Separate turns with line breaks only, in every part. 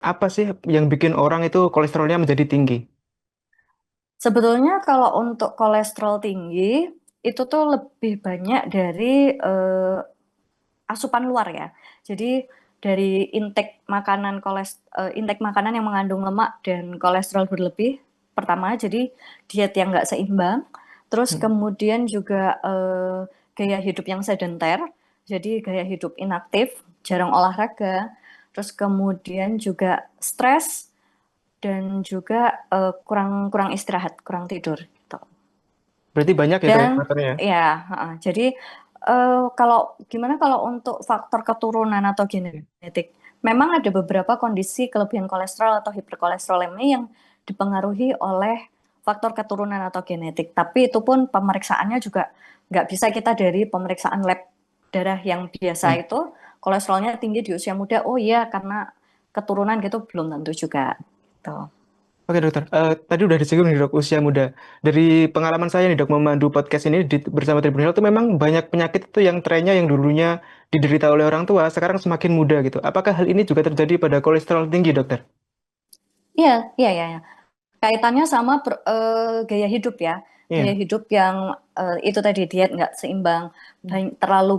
Apa sih yang bikin orang itu kolesterolnya menjadi tinggi?
Sebetulnya kalau untuk kolesterol tinggi itu tuh lebih banyak dari asupan luar ya. Jadi dari intake makanan yang mengandung lemak dan kolesterol berlebih. Pertama, jadi diet yang nggak seimbang. Terus
Hmm.
kemudian juga gaya hidup yang sedenter. Jadi gaya hidup inaktif, jarang olahraga. Terus kemudian juga stres dan juga kurang kurang istirahat, kurang tidur gitu.
Berarti banyak ya dok ya
Dan
faktornya ya?
ya, jadi kalau gimana kalau untuk faktor keturunan atau genetik, memang ada beberapa kondisi kelebihan kolesterol atau hiperkolesterolemia yang dipengaruhi oleh faktor keturunan atau genetik. Tapi itu pun pemeriksaannya juga nggak bisa kita dari pemeriksaan lab darah yang biasa
Hmm.
itu kolesterolnya tinggi di usia muda. Oh iya, karena keturunan gitu belum tentu juga. Gitu.
Oke dokter, tadi udah disinggung nih dok usia muda. Dari pengalaman saya nih dok memandu podcast ini bersama Tribun Health itu memang banyak penyakit itu yang trennya yang dulunya diderita oleh orang tua sekarang semakin muda gitu. Apakah hal ini juga terjadi pada kolesterol tinggi dokter?
Iya, iya, iya, iya. Kaitannya sama gaya hidup ya, gaya
Iya.
hidup yang itu tadi diet nggak seimbang, terlalu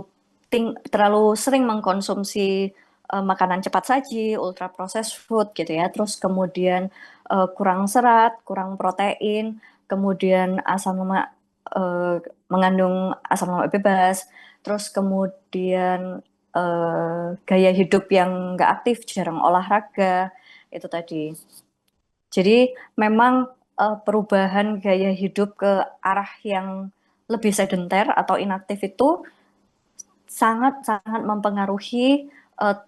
terlalu sering mengkonsumsi makanan cepat saji, ultra processed food gitu ya, terus kemudian kurang serat, kurang protein, kemudian asam lemak eh, mengandung asam lemak bebas, terus kemudian gaya hidup yang nggak aktif, jarang olahraga, itu tadi. Jadi memang perubahan gaya hidup ke arah yang lebih sedenter atau inaktif itu sangat-sangat mempengaruhi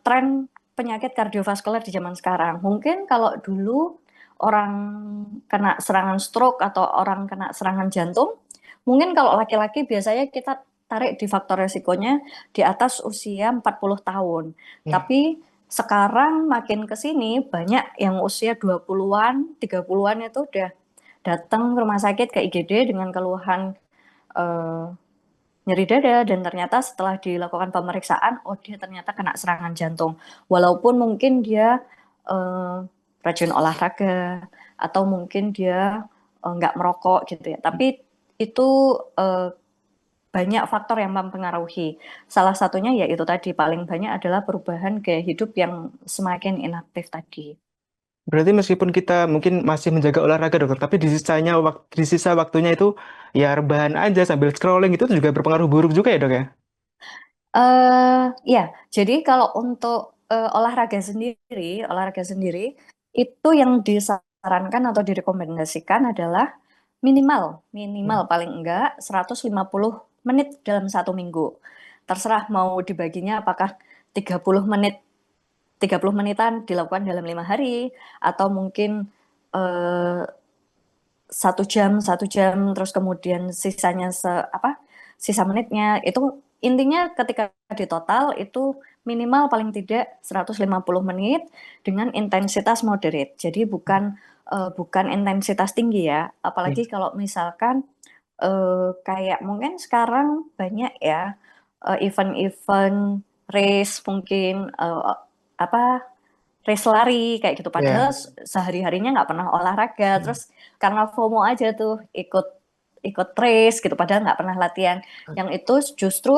tren penyakit kardiovaskuler di zaman sekarang. Mungkin kalau dulu orang kena serangan stroke atau orang kena serangan jantung, mungkin kalau laki-laki biasanya kita tarik di faktor resikonya di atas usia 40 tahun.
Iya.
Tapi sekarang makin ke sini banyak yang usia 20-an, 30-an itu udah datang ke rumah sakit ke IGD dengan keluhan eh, nyeri dada dan ternyata setelah dilakukan pemeriksaan, oh dia ternyata kena serangan jantung. Walaupun mungkin dia eh, rajin olahraga atau mungkin dia nggak merokok gitu ya. Tapi itu eh, banyak faktor yang mempengaruhi. Salah satunya ya itu tadi paling banyak adalah perubahan gaya hidup yang semakin inaktif tadi.
Berarti meskipun kita mungkin masih menjaga olahraga dokter, tapi di sisa waktunya itu ya rebahan aja sambil scrolling itu juga berpengaruh buruk juga ya dok ya?
Ya, jadi kalau untuk olahraga sendiri itu yang disarankan atau direkomendasikan adalah minimal, minimal
Hmm.
paling enggak 150 menit dalam satu minggu. Terserah mau dibaginya apakah 30 menit, 30 menitan dilakukan dalam 5 hari, atau mungkin eh, 1 jam, terus kemudian sisanya sisa menitnya itu intinya ketika di total itu minimal paling tidak 150 menit dengan intensitas moderate. Jadi bukan intensitas tinggi ya. Apalagi
Hmm.
kalau misalkan kayak mungkin sekarang banyak ya event-event race mungkin apa race lari kayak gitu. Padahal
Ya.
sehari-harinya nggak pernah olahraga. Terus karena FOMO aja tuh ikut ikut race gitu. Padahal nggak pernah latihan. Yang itu justru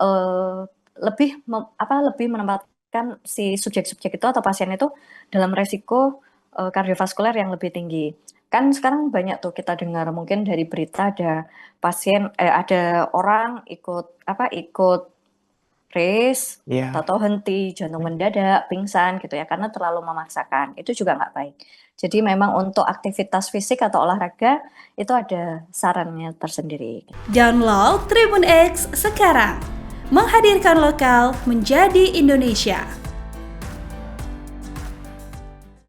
eh, lebih menempatkan si subjek-subjek itu atau pasien itu dalam resiko kardiovaskuler yang lebih tinggi. Kan sekarang banyak tuh kita dengar mungkin dari berita ada ada orang ikut race,
Ya.
tahu henti, jantung mendadak, pingsan gitu ya, karena terlalu memaksakan. Itu juga nggak baik. Jadi memang untuk aktivitas fisik atau olahraga itu ada sarannya tersendiri.
Download Tribun X sekarang. Menghadirkan lokal menjadi Indonesia.